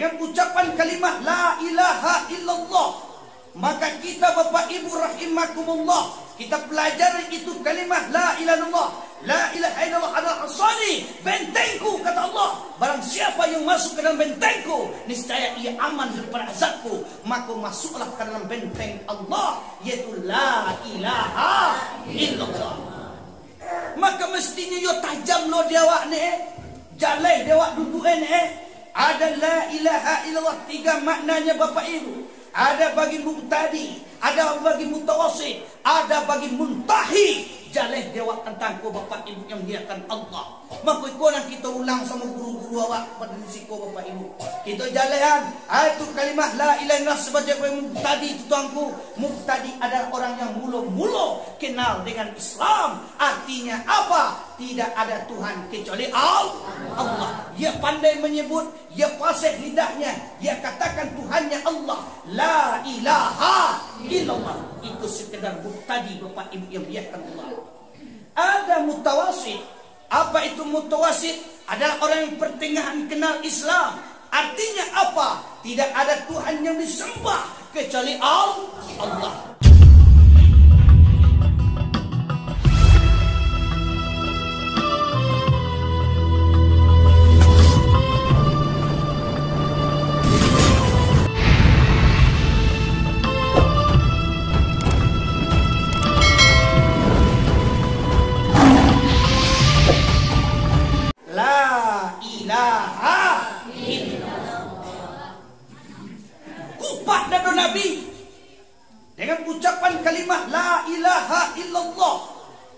dengan ucapan kalimat la ilaha illallah. Maka kita Bapak Ibu rahimakumullah, kita pelajari itu kalimat la ilaha illallah. La ilaha illallah adalah asani, bentengku, kata Allah. Barang siapa yang masuk ke dalam bentengku, niscaya ia aman daripada azabku. Maka masuklah ke dalam benteng Allah, yaitu la ilaha illallah. Maka mestinya yo tajam lo diawak ni, jalai diawak duduk ni. Ada la ilaha illallah, tiga maknanya Bapak Ibu. Ada bagi mubtadi, ada bagi mutawassit, ada bagi muntahi. Jaleh jawab tentang ko Bapak Ibu yang diakan Allah. Maka ikonan kita ulang sama guru-guru awak pada risiko Bapak Ibu. Kita jalehan itu kalimat la ilaha illallah sebagai mubtadi itu tuanku. Mubtadi adalah orang yang mula-mula kenal dengan Islam. Artinya apa? Tidak ada Tuhan kecuali Allah. Dia pandai menyebut, dia fasih lidahnya, dia katakan Tuhannya Allah. La ilaha illallah. Itu sekedar mubtadi Bapak Ibu yang diakan Allah. Ada mutawassit. Apa itu mutawassit? Adalah orang yang pertengahan kenal Islam. Artinya apa? Tidak ada Tuhan yang disembah kecuali Allah. Kupat dadu Nabi dengan ucapan kalimat la ilaha illallah.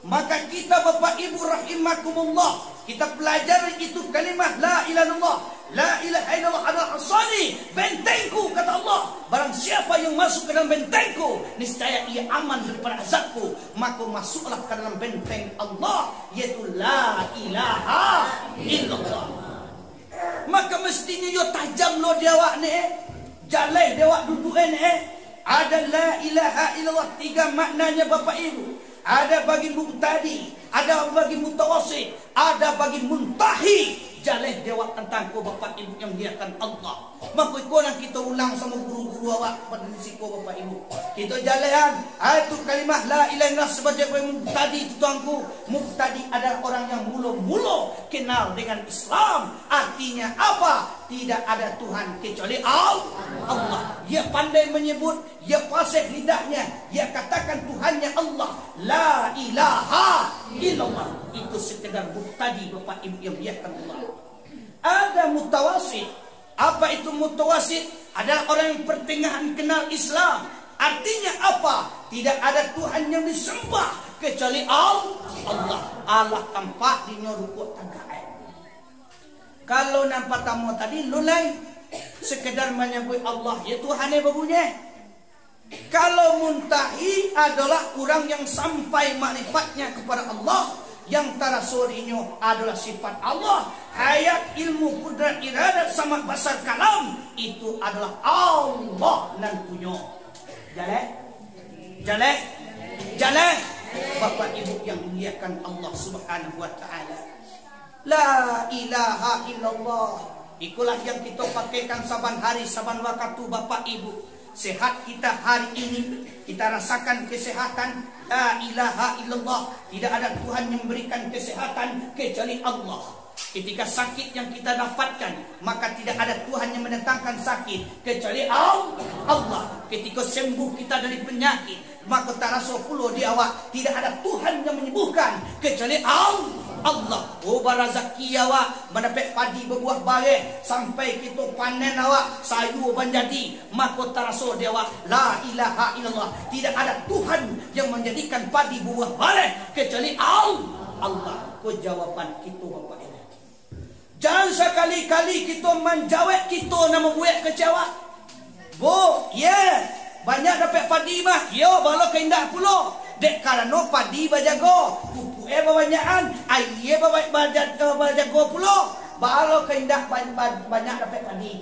Maka kita Bapak Ibu rahimakumullah, kita pelajari itu kalimat la ilaha illallah. La ilaha illallah adalah asani, bentengku, kata Allah. Barang siapa yang masuk ke dalam bentengku, niscaya ia aman daripada azabku. Maka masuklah ke dalam benteng Allah, yaitu la ilaha illallah. Maka mestinya yo tajam lo diawak ni, jalai diawak duduk ni. Ada la ilaha illallah, tiga maknanya Bapak Ibu. Ada bagi mubtadi, ada bagi mutawassit, ada bagi muntahi. Jaleh jawab tentang ko Bapak Ibu yang diakan Allah. Maka ikonan kita ulang sama guru-guru awak pada risiko Bapak Ibu. Kita jalehan itu kalimat la ilaha illallah sebagai mubtadi itu tuanku. Mubtadi adalah orang yang mula-mula kenal dengan Islam. Artinya apa? Tidak ada Tuhan kecuali Allah. Dia pandai menyebut, dia fasih lidahnya, dia katakan Tuhannya Allah. La ilaha illallah. Itu sekedar mubtadi Bapak Ibu yang diakan Allah. Ada mutawassit. Apa itu mutawassit? Adalah orang yang pertengahan kenal Islam. Artinya apa? Tidak ada Tuhan yang disembah kecuali Allah. Allah tampak di nyorukut tangkai. Kalau nampak tamu tadi lulai sekedar menyebut Allah, ya Tuhan yang babunya. Kalau muntahi adalah orang yang sampai makrifatnya kepada Allah, yang tarasurinya adalah sifat Allah. Hayat, ilmu, kudrat, iradat sama basar kalam itu adalah Allah nan punya. Jaleh Bapak Ibu yang muliakan Allah Subhanahu wa taala. La ilaha illallah. Itulah yang kita pakaikan saban hari, saban waktu Bapak Ibu. Sehat kita hari ini, kita rasakan kesehatan. La ilaha illallah. Tidak ada Tuhan yang memberikan kesehatan kecuali Allah. Ketika sakit yang kita dapatkan, maka tidak ada Tuhan yang mendatangkan sakit kecuali Allah. Ketika sembuh kita dari penyakit, maka taraso pulo di awak, tidak ada Tuhan yang menyembuhkan kecuali Allah. Oh barazaki awak mendapat padi berbuah baik sampai kita panen awak sayur banjadi, maka taraso di awak la ilaha illallah. Tidak ada Tuhan yang menjadikan padi berbuah baik kecuali Allah. Ko jawaban kita Bapak ini. Jangan sekali-kali kita menjawab kita nak membuat kecewa. Bu, banyak dapat padi mah. Yo, balo keindah pulo. Dek karena padi bajago, pupuk babanyakan, air bajago pulo. Balo keindah banyak dapat padi.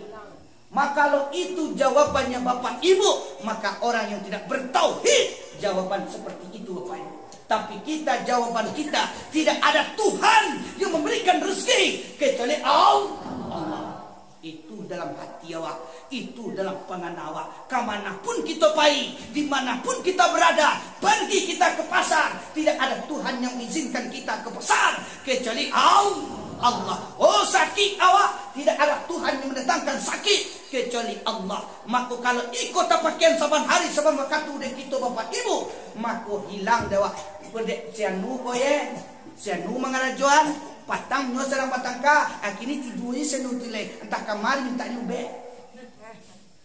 Maka kalau itu jawabannya Bapak Ibu, maka orang yang tidak bertauhid jawaban seperti itu Bapak Ibu. Tapi kita, jawaban kita, tidak ada Tuhan yang memberikan rezeki kecuali Allah. Itu itu dalam hati awak, itu dalam pangan awak. Kemanapun kita pergi, dimanapun kita berada, pergi kita ke pasar, tidak ada Tuhan yang mengizinkan kita ke pasar kecuali Allah. Oh, sakit awak, tidak ada Tuhan yang mendatangkan sakit kecuali Allah. Maka kalau ikut pakaian saban hari saban waktu dek kita bapak ibu, maka hilang dewa bedek sianu koye, sianu mangarajuan, patang no serang patangka, akini tidurnya sianu tile, entah kamar minta nyube.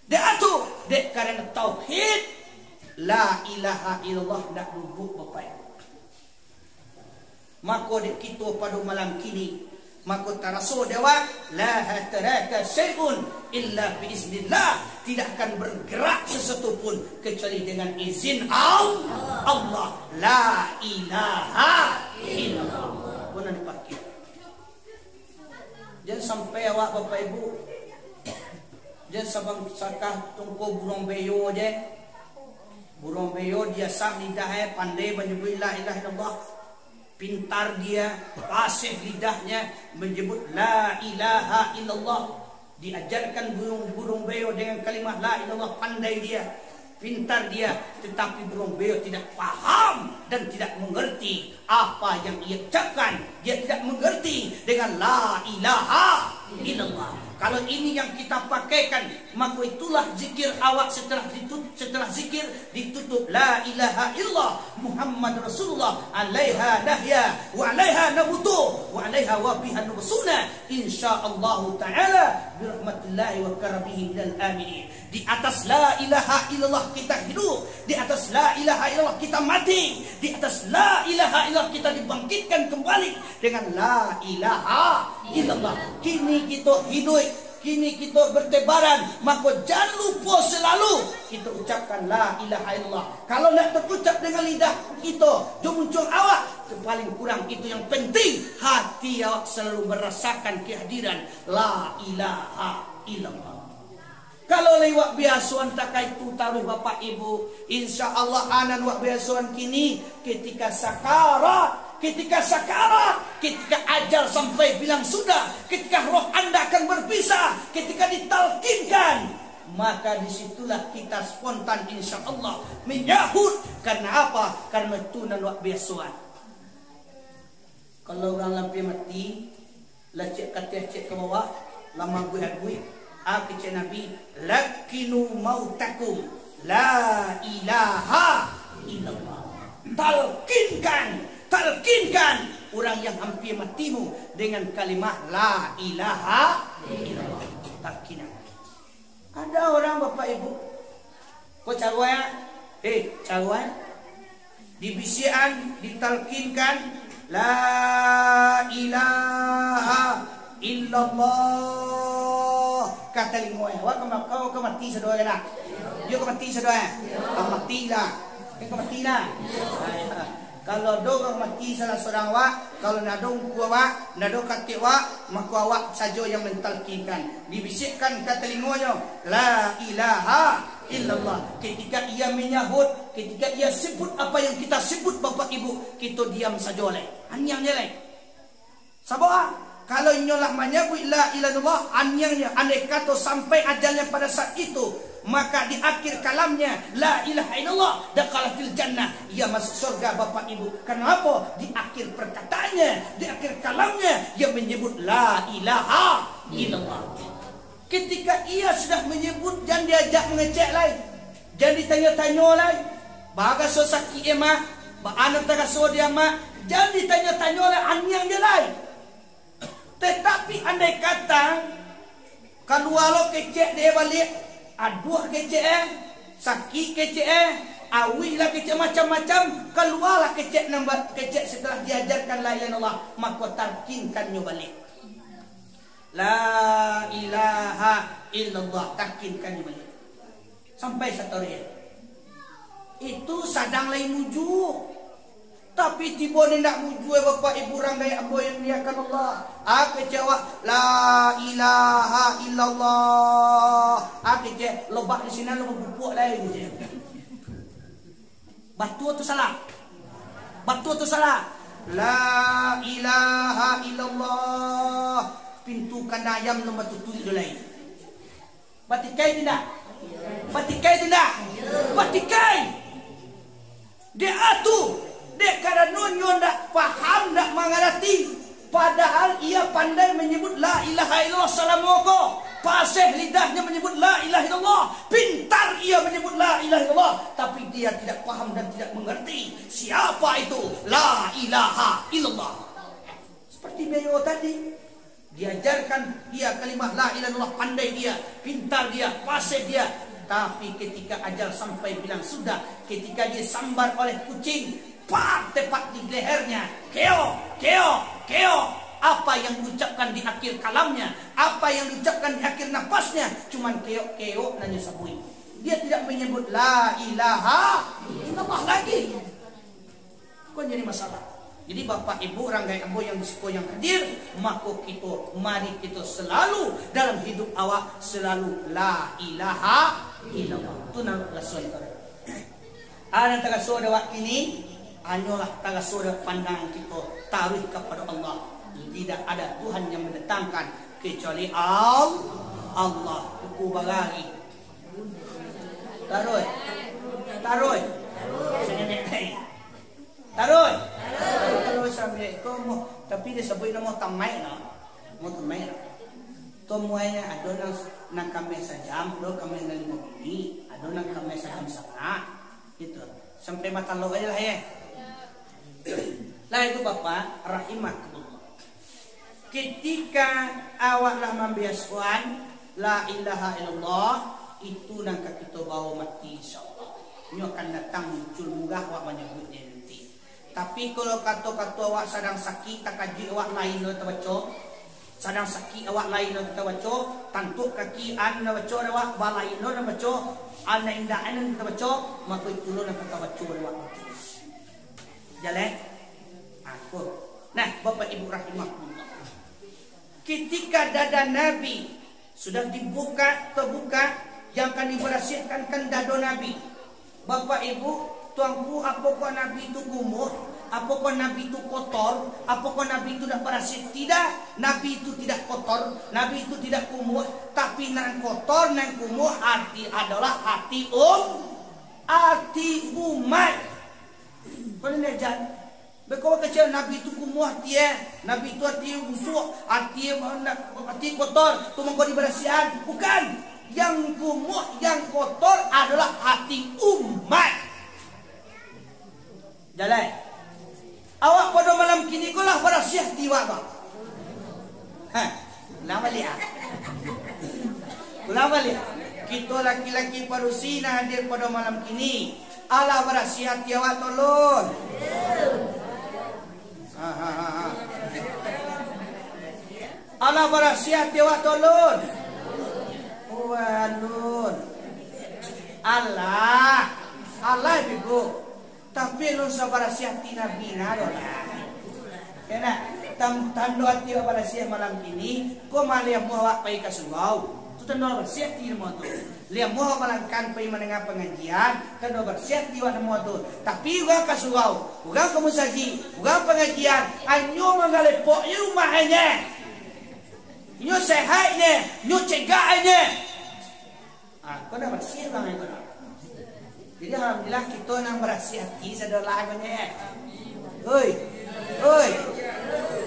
Dek atu, dek karena tauhid, la ilaha illallah nak lubuk bapak ibu. Maka dek kita pada malam kini, maka tarasul dewa la hataraka syai'un illa biiznillah, tidak akan bergerak sesuatu pun kecuali dengan izin Allah. La ilaha illallah. Benar dipakai. Jangan sampai awak bapak ibu, jangan sabang sakah tunggu burung beyo je. Burung beyo dia sah lidah pandai menyebut la ilaha illallah. Pintar dia, fasih lidahnya menyebut la ilaha illallah. Diajarkan burung beo dengan kalimat la ilaha illallah, pandai dia, pintar dia. Tetapi burung beo tidak paham dan tidak mengerti apa yang ia ucapkan. Dia tidak mengerti dengan la ilaha illallah. Kalau ini yang kita pakaikan, maka itulah zikir awak setelah zikir ditutup la ilaha illallah Muhammad Rasulullah alaiha nahya wa alaiha nabutu wa alaiha wa biha nubsuna insyaallah taala birahmatillahi wa karabihi minal aminin. Di atas la ilaha illallah kita hidup, di atas la ilaha illallah kita mati, di atas la ilaha illallah kita dibangkitkan kembali dengan la ilaha illallah. Kini kita hidup, kini kita bertebaran, maka jangan lupa selalu kita ucapkan la ilaha illallah. Kalau nak terucap dengan lidah kita, muncul awak, paling kurang itu yang penting, hati awak selalu merasakan kehadiran la ilaha illallah. Kalau lewat biasuan tak itu taruh bapak ibu, insya Allah anan wak biasuan kini ketika sakarat, ketika ajal sampai bilang sudah, ketika roh anda akan berpisah, ketika ditalkinkan, maka disitulah kita spontan insya Allah menyahut. Karena apa? Karena itu nan wak biasuan. Kalau orang lampi mati, lah cek katih cek ke bawah, lama gue kecik Nabi, lakinu mautakum la ilaha illallah. Talkinkan orang yang hampir matimu dengan kalimat la ilaha illallah. Talkinan. Ada orang bapak ibu, kau caruan, caruan, dibisian, ditalkinkan la ilaha illallah. Kata lingkungan, kau mati sedoa kan? Dia kau mati sedoa, kau mati lah, kau mati lah. Kalau dong mati salah seorang awak, kalau nadong kuawak, nadong kaki awak, maka awak saja yang mentalkinkan. Dibisikkan kata lingkungannya, la ilaha illallah. Ketika ia menyahut, ketika ia sebut apa yang kita sebut bapak ibu, kita diam saja oleh. Anyangnya leh. Sabar. Kalau nyolah menyebut la ilaha illallah, anyangnya andai kata sampai ajalnya pada saat itu, maka di akhir kalamnya la ilaha illallah dakalatil jannah, ia masuk surga bapak ibu. Kenapa? Di akhir perkataannya, di akhir kalamnya ia menyebut la ilaha illallah. Ketika ia sudah menyebut, jangan diajak mengecek lain, jangan ditanya-tanya lain. Baga so sakit emak, ba anak taga so dia mak, jangan ditanya-tanya oleh anyang dia lain. Tetapi andai kata kalau kecek dia balik, aduh kecek sakit kecek awi lah kecek macam-macam, keluarlah kecek nambah kecek setelah diajarkan la ilaha illallah, maka talkinkannya balik. La ilaha illallah, talkinkannya balik. Sampai satu hari. Itu sadang lain mujuk. Tapi tiba ni nak mujue bapak ibu orang gaya abu yang diakan Allah. Kecewa la ilaha illallah. Kecewa lobak di sini lo bubuk lain je. Batu tu salah. Batu tu salah. La ilaha illallah. Pintu kandang ayam nombor tutup itu lain. Batikai tidak? Batikai tidak? Batikai. Dia atu, dia karena nunyo ndak paham, ndak mengerti. Padahal ia pandai menyebut la ilaha illallah salamoko. Fasih lidahnya menyebut la ilaha illallah. Pintar ia menyebut la ilaha illallah. Tapi dia tidak paham dan tidak mengerti siapa itu la ilaha illallah. Seperti beliau tadi, diajarkan dia kalimat la ilaha illallah, pandai dia, pintar dia, fasih dia. Tapi ketika ajal sampai bilang sudah, ketika dia sambar oleh kucing, tepat di lehernya, keo, keo, keo. Apa yang diucapkan di akhir kalamnya, apa yang diucapkan di akhir napasnya, cuman keo, keo nanya sabui. Dia tidak menyebut la ilaha illallah lagi. Kok jadi masalah? Jadi bapak ibu ranggai ambo yang disiko yang hadir, maka kita mari kita selalu dalam hidup awak selalu la ilaha illallah. Itu nama sesuai itu. Ada tagasoda wak ini, hanyalah tagasoda pandang kita taruh kepada Allah. Tidak ada Tuhan yang mendatangkan kecuali Allah. Buku bagari. Taruh. Taruh. Taruh. Taruh sampai kamu. Tapi dia sebut nama tamai na. Mau tamai na. Tomuanya ada nang kami sajam, do kami nang 5 bini, ada nang kami sajam sana. Itu. Sampai mata lo aja lah ya. Lah itu Bapak rahimakumullah. Ketika awaklah membiaskan la ilaha illallah, itu nang kita bawa mati insyaallah. Ini akan datang muncul munggah awak menyebutnya nanti. Tapi kalau kata-kata awak sedang sakit, tak kaji awak lain lo terbaca. Sedang sakit awak lain lo terbaca, tantuk kaki an terbaca awak balai lo terbaca, an indah an terbaca, maka itu lo nak terbaca awak mati. Jalan aku. Nah, Bapak Ibu rahimahullah. Ketika dada Nabi sudah dibuka, terbuka, yang akan diberasikan kan dada Nabi. Bapak Ibu, tuanku, apakah Nabi itu kumuh? Apakah Nabi itu kotor? Apakah Nabi itu tidak berasih? Tidak, Nabi itu tidak kotor, Nabi itu tidak kumuh. Tapi nan kotor, nan kumuh arti adalah hati umat. Kau ni jangan. Bekau kecil Nabi itu kumuh dia, Nabi itu arti busuk, arti kotor, tu mengkau diberasihan. Bukan, yang kumuh, yang kotor adalah hati umat. Jalan. Awak pada malam kini kau lah berasiah tiwa bang. Lama lihat. Lama lihat. Kita laki-laki parusina hadir pada malam kini. Allah berasiah tiwa tolong. Allah berasiah tiwa tolong. Walun. Allah bigo. Tapi lu sabar siati Nabi narolah. Kena tando ati pada siang malam kini, ko malia muawak pai kasugau. Tu tando bersiati mo tu. Lia muaw malangkan pai menengah pengajian, tando bersiati wa mo tu. Tapi uga kasugau, uga kamusaji, uga pengajian, anyo mangalepo yu mahanya. Nyo sehatnya, nyo cegahnya. Kau dah bersiap bang itu. Jadi alhamdulillah kita nang berhati-hati sadar lagunya. Oi.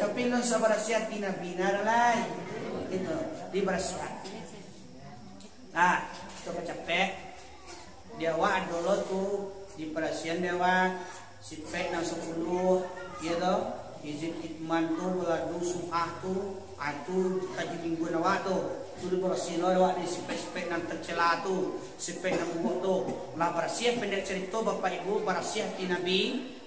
Tapi non sabar hati Nabi naralah. Itu di bersiap. Nah, coba capek. Dia wa dulu tuh di perasian dewa sipek nang 10 gitu. Izin ikman tuh beladu sumah tuh atu kaji minggu nawa tuh. Sudah bersih lewat di spek-spek yang tercela tu, spek yang buat tu. Lah bersiap pendek cerita Bapak Ibu bersiap di Nabi,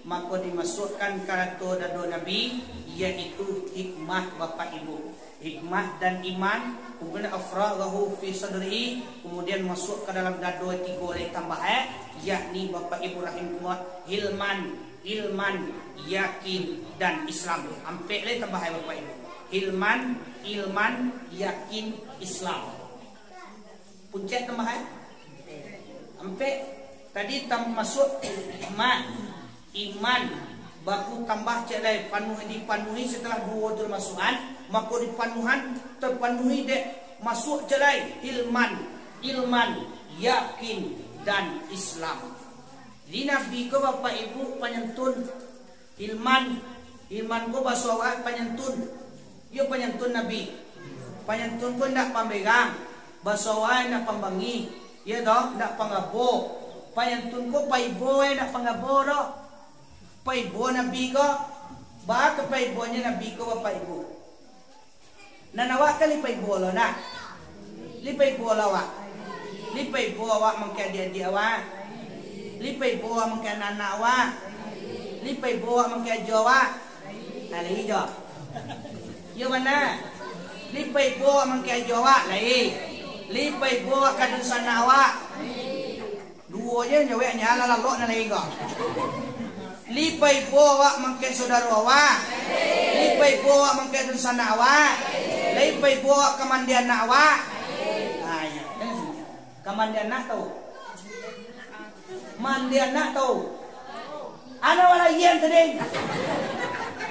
maka dimasukkan karatu dado Nabi, yaitu hikmah Bapak Ibu, hikmah dan iman. Kemudian afraghahu fi sadri, kemudian masuk ke dalam dado 3 oleh tambah yakni Bapak Ibu rahimahullah ilman, yakin dan Islam. Sampai le tambah Bapak Ibu. Ilman, yakin, Islam. Puncak tambahan. Sampai tadi masuk iman, baku tambah celai dipenuhi setelah 2 termasukan, maka dipenuhan terpenuhi dek masuk celai ilman. ilman, yakin, dan Islam. Di Nabi ko Bapak Ibu panyantun ilman ko basawa panyantun. Yo panyantun Nabi. Panyantun ko ndak pamegang, basawa ndak pambangi. Ya dong, ndak pangabo. Panyantun ko paibo ndak pangabo do. Paibo Nabi ko. Ba ka paibonya Nabi ko Bapak Ibu. Nanawa ka lipay bola na. Lipay bola wa. Lipay bola wa mangkaya dia wa. Lipay bola mangkaya nana wa. Lipay bola mangkaya jowa. Nali jo. Yo mana? Lipay bola mangkaya jowa lai. Lipay bola kadun sana wa. Dua je nyawe nyala lalok na lai go. Lipay bola mangkaya saudara wa. Lipay bola mangkaya dun sana wa. Lipay bola kamandian nak wa. Ayah, kamandian nak tahu. Mandian nak tahu. Ana wala yen tadi.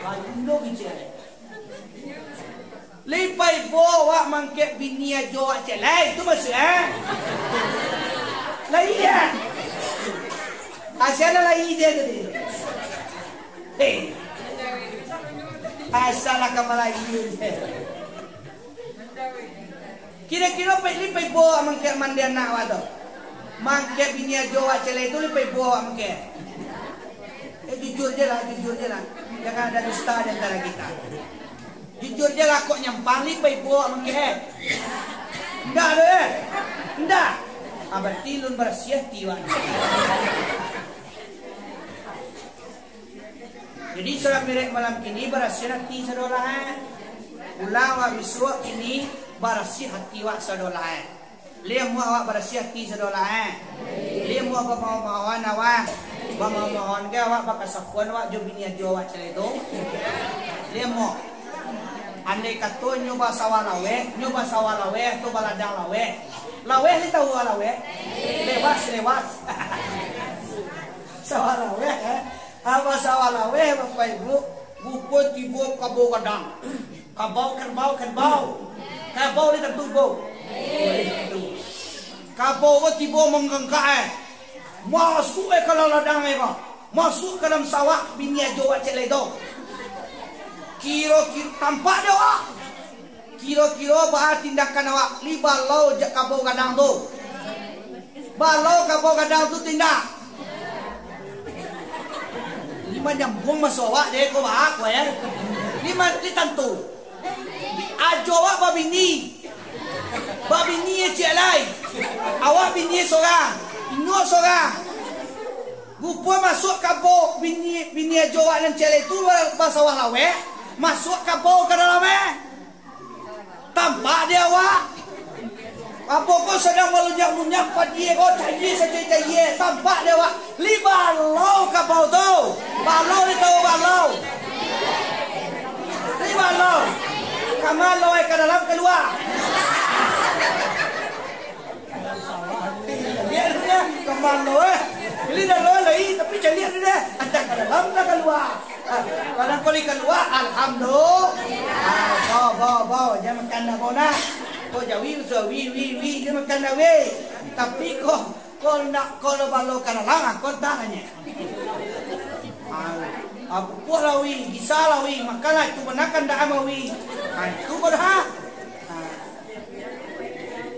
Aduh bicara. Lipay bola mangke binia joa celai tu maksud Laian. Asyana lai dia tadi. Asal kamalai dia. Kira-kira lipay boa mangke mandian nak wa to. Mangke binia joa celai itu lipay boa mangke. Jujur je lah. Jangan ada dusta di antara kita. Jujur je lah kok nyampang lipay boa mangke. Ndak ada Ndak. Berarti lun bersiah tiwa. Jadi surah mirek malam ini bersiah hati saudara. Ulawa miswa ini barasi hati wak sadolah. Liam awak barasi hati sadolah. Liam awak mau-mauan awak. Mau-mauan ke awak bakal sapuan awak jo bini ajo awak celai tu. Liam mau. Andai kata nyoba sawalawe tu baladang lawe. Lawe ni tahu lawe? Lewas. Sawalawe apa sawalawe Bapak Ibu? Buku tibo kabo kadang. Kabau ni tentu bau. Kabau tiba menggengkak masuk kalau ladang mereka. Masuk ke dalam sawah bini ajo wak celai tu. Kira-kira tampak dia wak. Kira-kira bah tindakan awak li balau jak kabau kadang tu. Balau kabau kadang tu tindak. Lima nyambung masuk awak dia ko bah aku ya. Lima li tentu. Ajo awak babini cik lai. Awak bini seorang, ingat seorang. Gupo masuk kabau bini ajo awak dan cik lai tu basawah lawe. Masuk kabau ke dalam tampak dia awak. Apa kau sedang melunyak-lunyak padi kau caji saja. Tampak dia awak. Li balau kabau tu. Balau ni tahu balau. Li balau. Kamal loe ke dalam keluar. Lihat dia kamal loe. Ini dah loe lagi tapi cari dia. Ada ke dalam dah keluar. Kalau kau keluar alhamdulillah. Bawa jangan makan dah kau nak. Kau jawi dia makan dah weh. Tapi kau nak kau balau ke dalam kau tak hanya. Aku puas lawi, kisah lawi, makalah itu menakan dah amawi. Itu berhak.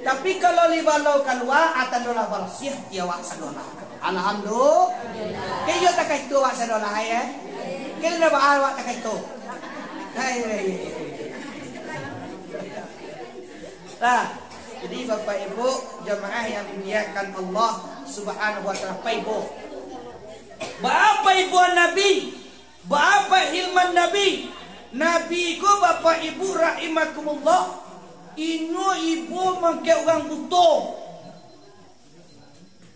Tapi kalau li balau keluar atan dola bersih dia wak sadola. Alhamdulillah. Kayo tak kait tu wak sadola ya. Kayo dah baal wak tak kait tu. Jadi Bapak Ibu jemaah yang dimuliakan Allah Subhanahu wa taala, Bapak Ibu Nabi, Bapak ilman Nabi. Nabi ko Bapak Ibu rahimakumullah. Ino ibu mangke orang buto.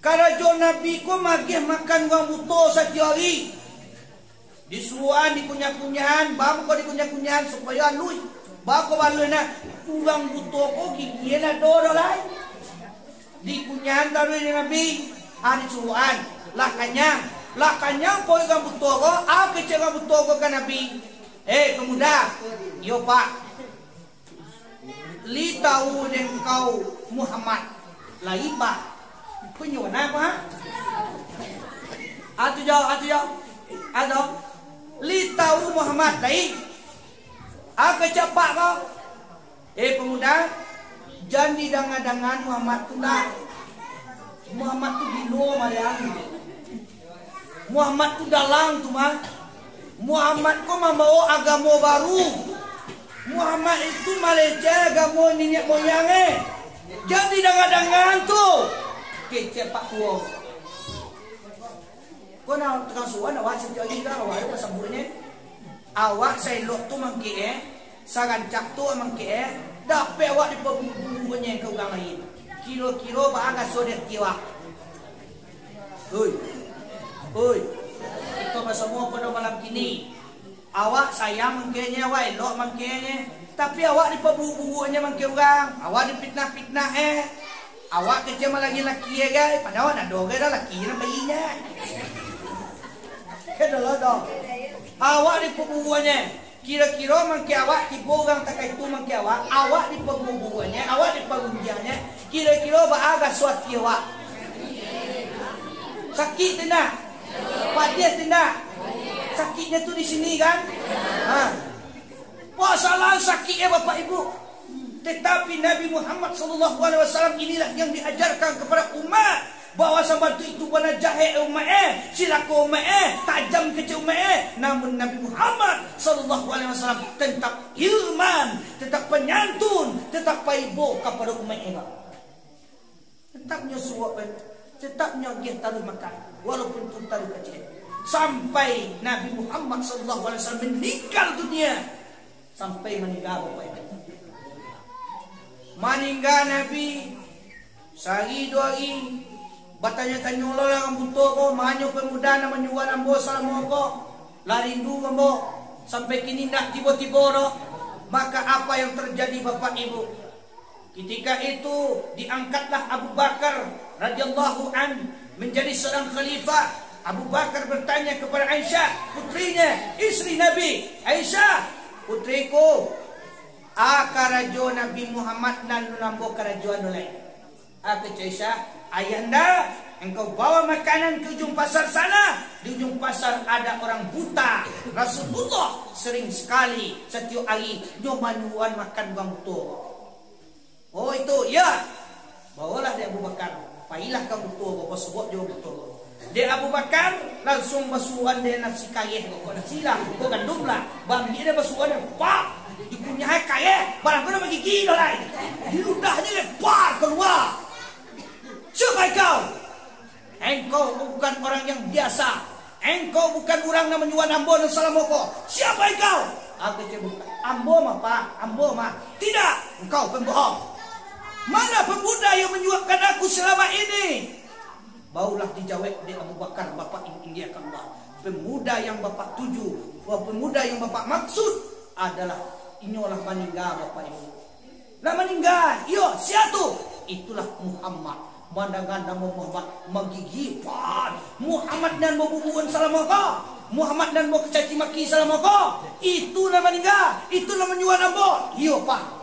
Karajo Nabi ko magih makan orang buto setiap hari. Disuruhan dikunyah-kunyahan, bam ko dikunyah-kunyahan supaya lui. Bako baloi na orang buto ko gigien na doro lai. Dikunyahan tarui ni Nabi. Disuruhan lah kanyang po orang buto ko. Aku kecil orang buto ko ka Nabi. Pemuda, yo pak. Li tahu dengan kau Muhammad. Laiba. Kunyo na pa. Atu jauh. Ado. Li tahu Muhammad lai. Aku cepat kau. Pemuda, jangan didangan-dangan Muhammad tu nak. Muhammad tu dino mariang. Muhammad tu dalang tu mah. Muhammad ko membawa agama baru. Muhammad itu Malaysia agama nenek moyangnya. Jangan didangan-dangan tu. Kecil pak tua. Kau nak tukang suan awak setiap hari kan awak ada sambutnya. Awak saya lok tu mangke sarancak tu mangke dapat awak diperbumbunya ke orang lain. Kilo-kilo bahagia sodet kiwak. Oi. Itu semua pada malam kini. Awak sayang mangkenya, awak elok mangkenya. Tapi awak diperbumbunya mangke orang. Awak dipitnah-pitnah Awak kecil lagi laki ya guys. Padahal nak dong dah laki nak bayinya. Kedalah dong. Awak diperbumbunya. Kira-kira mangke awak tipu orang tak itu mangke awak diperbumbunya, awak diperbumbunya. Kira-kira bahagia suatu awak. Sakit tidak? Padas tidak? Sakitnya tu di sini kan? Masalah sakitnya Bapak Ibu. Tetapi Nabi Muhammad SAW inilah yang diajarkan kepada umat bahawa sahabat itu pada jahil umat silaku umat tajam kecil umat. Namun Nabi Muhammad SAW tetap ilman, tetap penyantun, tetap paibo kepada umat ini. Tetapnya suap, tetapnya dia taruh makan walaupun tu taruh kecil. Sampai Nabi Muhammad SAW meninggal dunia. Sampai meninggal Bapak Ibu. Meninggal Nabi sehari dua hari bertanya-tanya orang butuh ko manyo pemuda na menyuwan ambo salamo ko larindu ambo sampai kini nak tiba-tiba no. Maka apa yang terjadi Bapak Ibu? Ketika itu diangkatlah Abu Bakar radhiyallahu an menjadi seorang khalifah. Abu Bakar bertanya kepada Aisyah, putrinya, istri Nabi. Aisyah, putriku, karajo Nabi Muhammad nan nambo karajoan oleh. Aisyah, ayahanda, engkau bawa makanan ke ujung pasar sana. Di ujung pasar ada orang buta. Rasulullah sering sekali setiap hari nyomanuan makan bang butuh. Oh itu, ya. Bawalah dia Abu Bakar. Pailah kamu butuh, bapak sebut dia butuh. Dia Abu Bakar langsung basuhan dia nasi kaya. Kau nasi lah, kau gandum lah. Bang dia basuhan dia, pak. Dikunyah kaya, barang kau nak bagi gila lah. Di ludahnya lebar keluar. Siapa kau? Engkau bukan orang yang biasa. Engkau bukan orang yang menyuan ambo dan salamoko. Siapa engkau? Aku cakap, ambo mah pak, ambo mah. Tidak, engkau pembohong. Mana pemuda yang menyuapkan aku selama ini? Baulah dijawab di Abu Bakar, Bapak India Allah. Pemuda yang Bapak tuju, pemuda yang Bapak maksud adalah inilah meninggal Bapak Ibu. Lah meninggal, yo siatu? Itulah Muhammad. Mandangan nama Muhammad menggigit. Muhammad dan bubuan salamaka. Muhammad dan mau kecaci maki salamaka. Itu nama meninggal. Itulah menyuan ambo. Yo pak.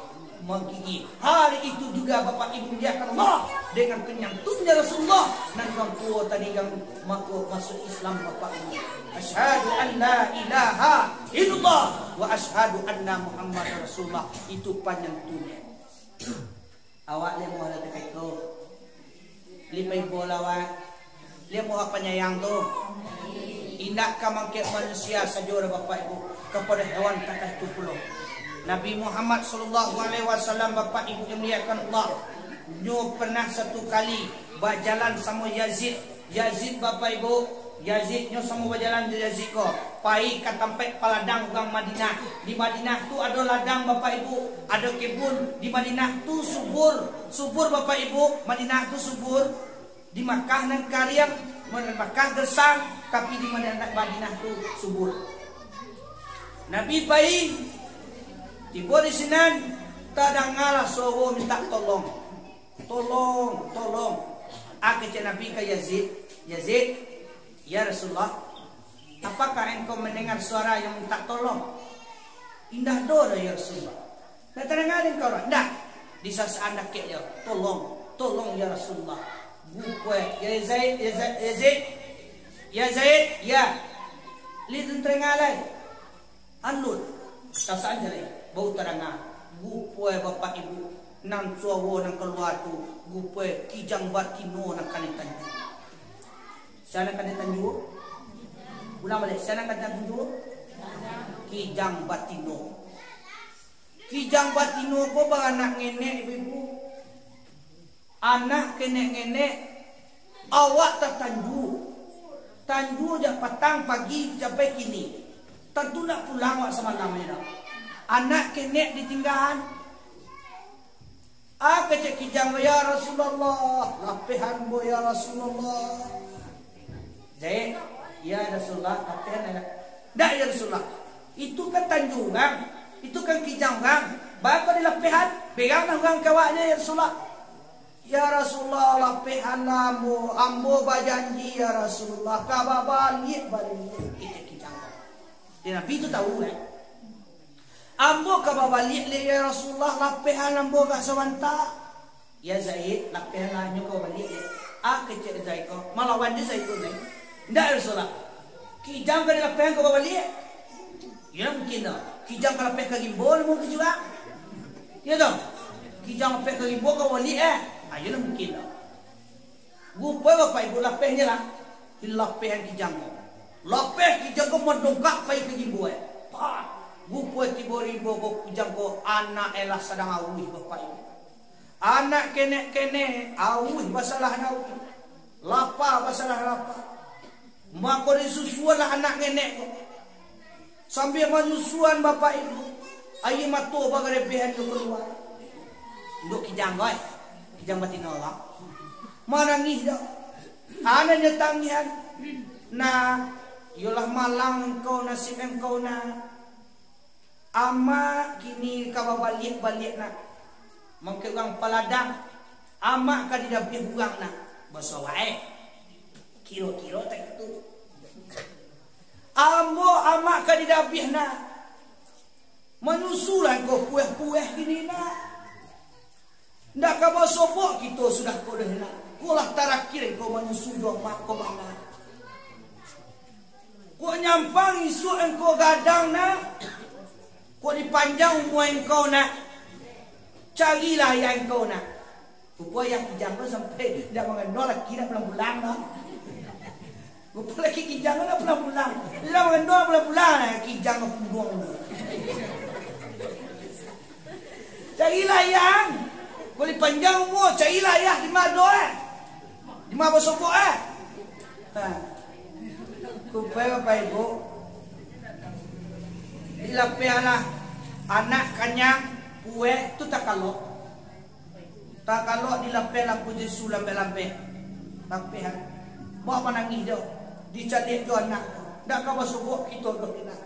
Menggigit. Hari itu juga Bapak Ibu diakan Allah dengan kenyantunnya Rasulullah dan orang tua tadi yang masuk Islam Bapak Ibu. Asyhadu an la ilaha illallah wa asyhadu anna Muhammad Rasulullah. Itu penyantunnya. Awak dia mau ada dekat tu. Lipai bola wa. Dia mau apa penyayang tu. Indak kamangke manusia saja Bapak Ibu kepada hewan takah tu pula. Nabi Muhammad SAW Bapak Ibu yang dimuliakan Allah, nyo pernah satu kali berjalan sama Yazid. Yazid Bapak Ibu, Yazid nyo sama berjalan di Yazid ko. Pai ke tempat paladang orang Madinah. Di Madinah tu ada ladang Bapak Ibu, ada kebun. Di Madinah tu subur, subur Bapak Ibu. Madinah tu subur. Di Makkah nan karyang, Makkah gersang, tapi di Madinah tu subur. Nabi pai tiba di sini, tak ngalah suruh minta tolong. Tolong. Akhirnya Nabi ke Yazid. Yazid, ya Rasulullah, apakah engkau mendengar suara yang minta tolong? Indah doa ya Rasulullah. Tak terdengar engkau orang? Tidak. Di saat anda kek tolong. tolong ya Rasulullah. Gupwe ya Zaid, ya Zaid, ya. Lidun terengalai. Anut. Tasaan jare. Bau teranga. Gupwe bapak ibu. Nang suawo nang keluar tu. Gupwe kijang batino nang kanetan. Sana kanetan ju. Ulang balik. Sana kanetan ju. Kijang batino. Kijang batino ko bang anak ngene ibu-ibu. Anak kene-ngene awak tertanju. Tanju jak petang pagi sampai kini. Tentu nak pulang wak semalam ni dah. Anak kene ditinggalan. Kecek kijang ya Rasulullah. Lapihan bo ya Rasulullah. Zaid, ya Rasulullah, lapihan ada. Dak ya Rasulullah. Itu kan tanju kan? Itu kan kijang kan? Bapa di lapihan, peganglah orang kawaknya ya Rasulullah. Ya Rasulullah, lapihan ambo bajanji ya Rasulullah. Kaba balik. Kita kijang. Dia Nabi itu tahu kan? Ambo kaba balik le ya Rasulullah. Lapihan ambo gak sewanta. Ya Zaid, lapihan lahnya kau balik le. Kecil Zaid kau. Malawan dia Zaid kau Zaid. Tidak ya Rasulullah. Kijang kan lapihan kau balik. Ya mungkin dah. Kijang kalau pek ke gimbal mungkin juga. Ya dong. Kijang pek ke gimbal kau balik ayo lah mungkin dah. Gupwe bapak ibu lapehnya lah. Lapehan kijang kau. Lapeh kijang kau mendongkak pai ke gimbal. Gupwe tiba-tiba kau kijang kau anak elah sedang awih bapak ibu. Anak kene awih masalah awih. Lapa masalah lapa. Maka disusuan lah anak nenek kau. Sambil menyusuan bapak ibu. Ayo matu bagai rebehan kau keluar. Untuk kijang kau kijang batin Allah. Manangis dah. Anak nyetangian. Nah, yolah malang engkau nasib engkau na. Ama kini kau balik nak. Mungkin orang peladang. Ama kau tidak berhubung nak. Bersolai. Kiro-kiro tak itu. Ambo ama kau tidak berhubung nak. Menyusulan kau pueh-pueh gini nak. Ndak kau sobok kita sudah kau dah nak. Kau lah terakhir kau menyusul dua mak kau mana. Kau nyampang isu engkau gadang nak. Kau dipanjang umur engkau nak. Carilah yang engkau nak. Rupanya yang kijang kau sampai tidak mengendor lagi dah pulang-pulang dah. Rupanya lagi kijang kau dah pulang-pulang. Tidak mengendor pulang-pulang lah kijang kau buang dah. Carilah yang. Boleh panjang umur, carilah ya di mana di mana bersopok Kupaya bapak ibu. Dilapialah anak kanyang kue tu tak kalau dilapialah puji sulam belampe. Lapian. Bawa apa nangis dia? Dicalik tu anak. Dak kau bersopok kita dok nak.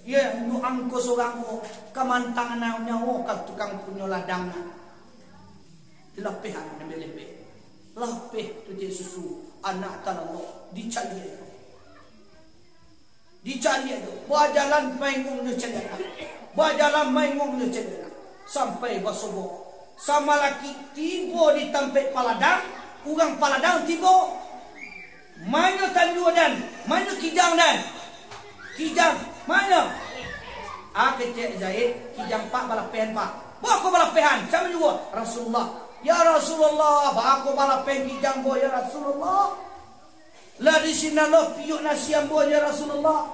Ya, nu angko sorang mo kamantang na nyawo kag tukang punyo ladang na. Dilapihan na belepe. Lapeh tu je susu anak tanalo dicali. Dicali tu. Bawa jalan maingong ne cendera. Bawa jalan maingong ne cendera. Sampai basobo. Sama laki tibo di tempat paladang, urang paladang tibo. Mana tandu dan, mana kijang dan. Kijang mana? Kecek Zaid, kijang pak balapehan pak. Bawa aku balapehan, sama juga Rasulullah. Ya Rasulullah, bawa aku balapehan kijang bo ya Rasulullah. Lah di sini lo piuk nasi ambo ya Rasulullah.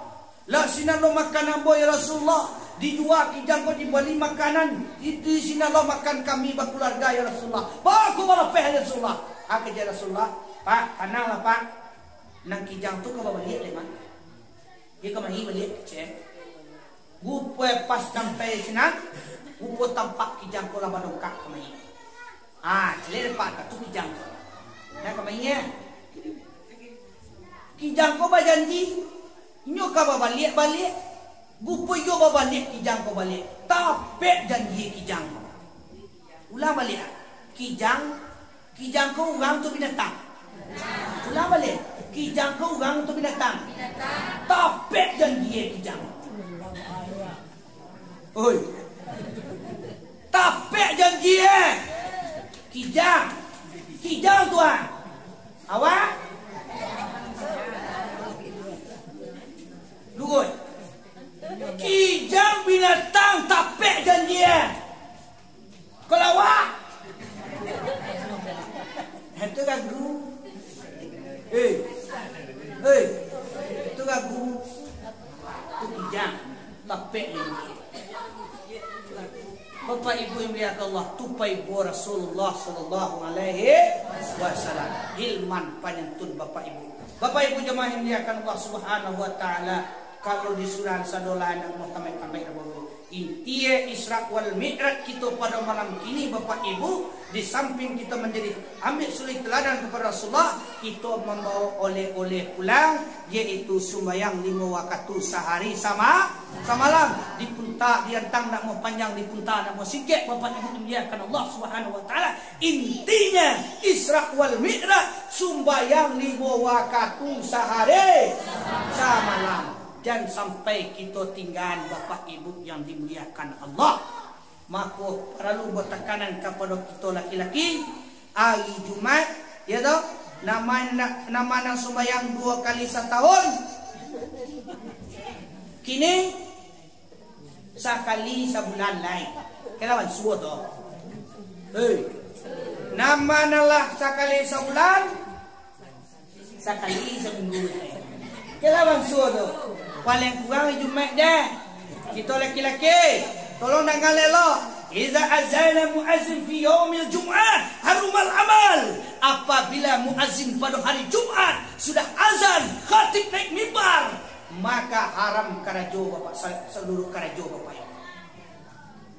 Lah sini lo makanan bo ya Rasulullah. Di dua kijang ko dibeli makanan. Di sini lo makan kami berkeluarga ya Rasulullah. Bawa aku balapehan ya Rasulullah. Kecek Rasulullah, pak, tenang lah pak. Nang kijang tu kau bawa lihat leman. Dia kemahi balik cek. Gupwe pas sampai sini, gupwe tampak kijang ko lah badongkak kemahi. Celir pak tu kijang ko. Nah kemahi ya. Kijang ko bajanji, nyo ka balik. Gupwe yo balik kijang ko balik. Tapi janji kijang ko. Ulang balik. Kijang ko orang tu binatang. Ulang balik. Kijang ko orang tu binatang. Tapi janji kijang. Oi. Tapi janji Kijang. Kijang tuan. Awak? Lugut. Kijang binatang tapek janjian. Kalau awak? Itu kan guru. Itu kan guru. Itu kijang tapek janjian. Bapak Ibu yang muliakan Allah, tupai bu Rasulullah sallallahu alaihi wasallam. Hilman panyantun Bapak Ibu. Bapak Ibu jemaah yang muliakan Allah Subhanahu wa taala, kalau di surah sadola yang mau tamai-tamai dulu. Intinya Isra wal Mi'raj kita pada malam ini Bapak Ibu, di samping kita menjadi ambil suri teladan kepada Rasulullah, kita membawa oleh-oleh pulang, yaitu sembahyang 5 waktu sehari sama malam. Di punta diantang nak mau panjang, di punta nak mau sikit Bapak Ibu dimuliakan Allah Subhanahu wa taala. Intinya Isra wal Mi'raj sembahyang 5 waktu sehari sama malam. Dan sampai kita tinggal Bapak Ibu yang dimuliakan Allah, maka perlu bertekanan kepada kita laki-laki. Hari Jumat, ya toh, nama sembahyang 2 kali setahun. Kini sekali sebulan lain. Kenapa suruh toh? Nama nalah sekali sebulan, sekali seminggu lain. Kenapa suruh toh? Paling kurang Jumat dah. Kita laki-laki tolong jangan lelok. Iza azana muazzin fi yaumil Jum'ah harumal amal. Apabila muazzin pada hari Jumat sudah azan, khatib naik mimbar, maka haram karajo Bapak, seluruh karajo Bapak.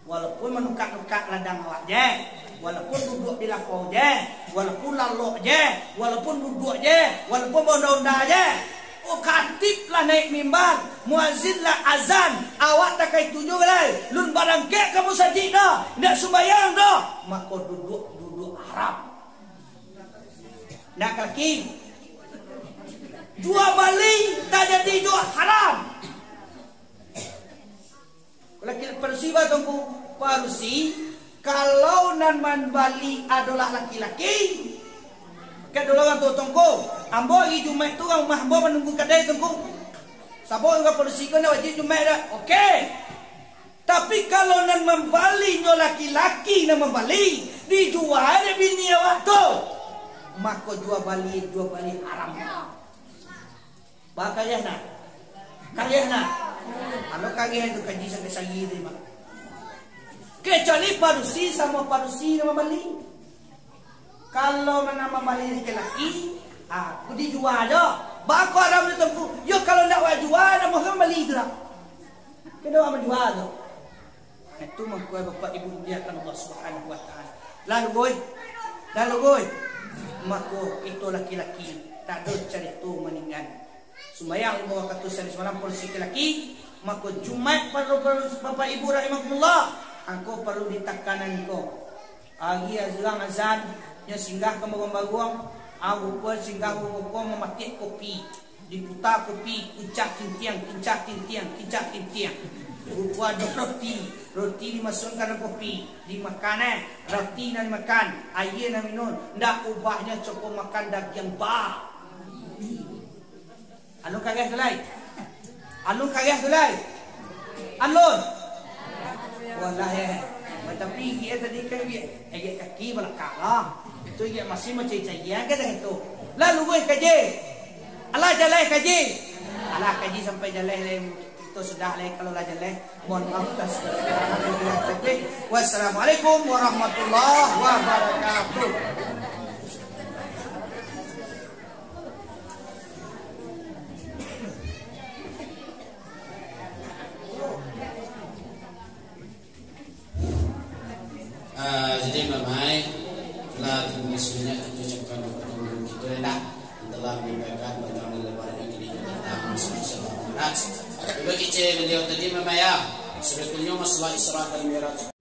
Walaupun menukak-nukak ladang awak je, walaupun duduk di lapau je, walaupun lalok je, walaupun duduk je, walaupun bonda-bonda je. Oh, khatib lah naik mimbar, muazzin lah azan, awak tak kait tujuh belai, lun barang kek kamu sajid dah, nak sembahyang dah, maka duduk haram. Nak laki jual balik tak jadi jual haram. Laki persiwa tunggu parusi, kalau nan man bali adalah laki-laki. Kadang-kadang tu tunggu, ambo i Jumat tu orang mahbo menunggu kedai tunggu. Sabo enggak polisi kena wajib Jumat dah. Okey. Tapi kalau nan membali nyo laki-laki nan membali, dijual ada bini awak tu, maka jual bali haram. Bakal nak. Kaya nak. Kalau kaya itu kaji sampai sagi tu mak. Kecuali parusi sama parusi nama membali. Kalau mana membali laki-laki, aku dijual dah. Bakal orang itu tempu. Yo kalau nak jual, nak mau membali itu lah. Kenapa menjual tu? Itu mengkuai Bapak Ibu dimuliakan Allah Subhanahu wa taala. Lalu goi. Maka itu laki-laki tak ada cari tu meninggal. Sembahyang 5 waktu sehari semalam polisi laki-laki, maka Jumat perlu Bapak Ibu rahimakumullah, engkau perlu ditekanan kau. Agi azan nya singgah ke bagong, aku pun singgah ke mematik kopi, diputar kopi, kincak tintiang. Buat roti dimasukkan dalam kopi, dimakan roti dan makan, air dan minum, ndak ubahnya cukup makan daging ba. Alun kagak tulai. Alun. Wallahi. Tapi dia tadi kan dia kaki belakang lah. Itu dia masih mencari-cari ke dah itu. Lalu gue kaji. Alah jalan kaji. Alah kaji sampai jalan itu sudah lah kalau lah jalan. Mohon maaf atas segala. Wassalamualaikum warahmatullahi wabarakatuh. Jadi mamai telah semuanya kita ucapkan kepada guru kita yang telah menyampaikan bacaan lebaran yang kini kita tahu insyaallah. Juga kita beliau tadi mamai ya sebetulnya masalah Isra dan Mi'raj.